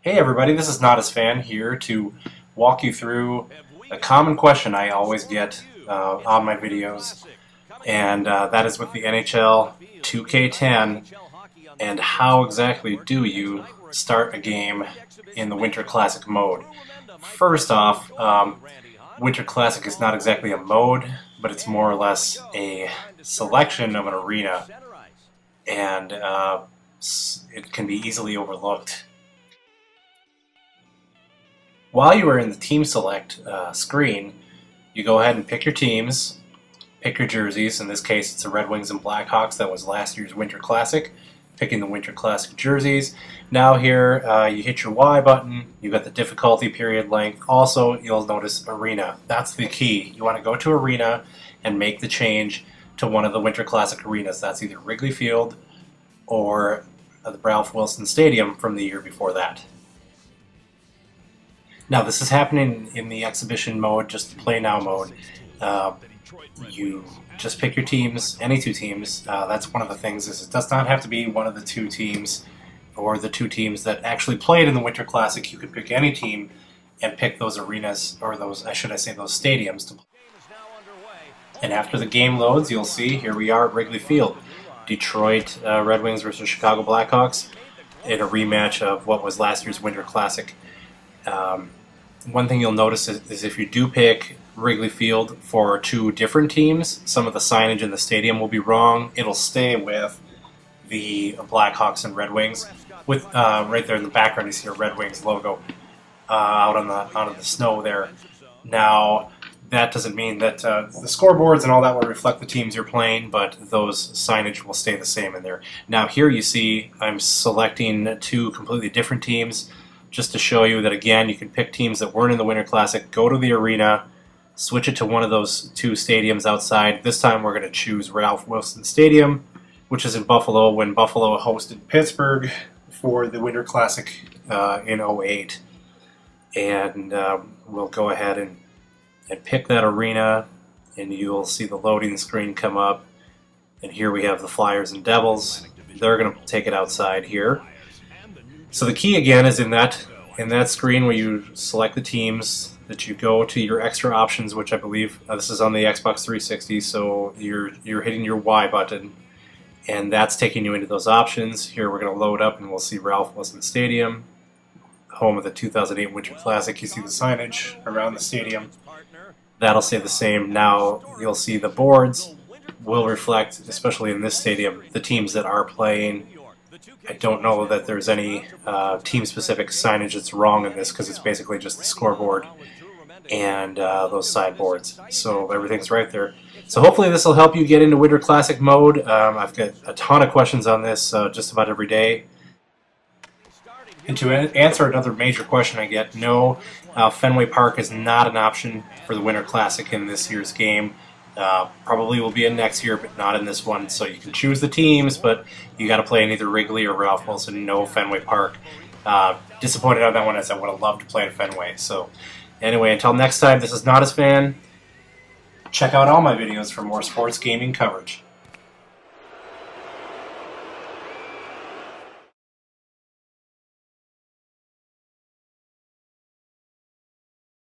Hey everybody, this is Not As Fan here to walk you through a common question I always get on my videos, and that is with the NHL 2K10 and how exactly do you start a game in the Winter Classic mode. First off, Winter Classic is not exactly a mode, but it's more or less a selection of an arena, and it can be easily overlooked. While you are in the Team Select screen, you go ahead and pick your teams, pick your jerseys. In this case, it's the Red Wings and Blackhawks. That was last year's Winter Classic. Picking the Winter Classic jerseys. Now here, you hit your Y button. You got the difficulty period length. Also, you'll notice Arena. That's the key. You want to go to Arena and make the change to one of the Winter Classic arenas. That's either Wrigley Field or the Ralph Wilson Stadium from the year before that. Now this is happening in the exhibition mode, just the play now mode. You just pick your teams, any two teams. That's one of the things, is it does not have to be one of the two teams or the two teams that actually played in the Winter Classic. You can pick any team and pick those arenas, or those, should I say, those stadiums to play. And after the game loads, you'll see here we are at Wrigley Field. Detroit Red Wings versus Chicago Blackhawks in a rematch of what was last year's Winter Classic. One thing you'll notice is if you do pick Wrigley Field for two different teams, some of the signage in the stadium will be wrong. It'll stay with the Blackhawks and Red Wings. With right there in the background, you see a Red Wings logo out on the snow there. Now, that doesn't mean that the scoreboards and all that will reflect the teams you're playing, but those signage will stay the same in there. Now, here you see I'm selecting two completely different teams, just to show you that, again, you can pick teams that weren't in the Winter Classic, go to the arena, switch it to one of those two stadiums outside. This time we're going to choose Ralph Wilson Stadium, which is in Buffalo, when Buffalo hosted Pittsburgh for the Winter Classic in '08. And we'll go ahead and pick that arena, and you'll see the loading screen come up. And here we have the Flyers and Devils. They're going to take it outside here. So the key again is in that screen where you select the teams, that you go to your extra options, which I believe this is on the Xbox 360. So you're hitting your Y button, and that's taking you into those options. Here we're going to load up, and we'll see Ralph Wilson Stadium, home of the 2008 Winter Classic. You see the signage around the stadium. That'll stay the same. Now you'll see the boards will reflect, especially in this stadium, the teams that are playing. I don't know that there's any team-specific signage that's wrong in this, because it's basically just the scoreboard and those sideboards. So everything's right there. So hopefully this will help you get into Winter Classic mode. I've got a ton of questions on this just about every day. And to answer another major question I get, no, Fenway Park is not an option for the Winter Classic in this year's game. Probably will be in next year, but not in this one. So you can choose the teams, but you got to play in either Wrigley or Ralph Wilson. No Fenway Park. Disappointed on that one, as I would have loved to play at Fenway. So anyway, until next time, this is Not As Fan. Check out all my videos for more sports gaming coverage.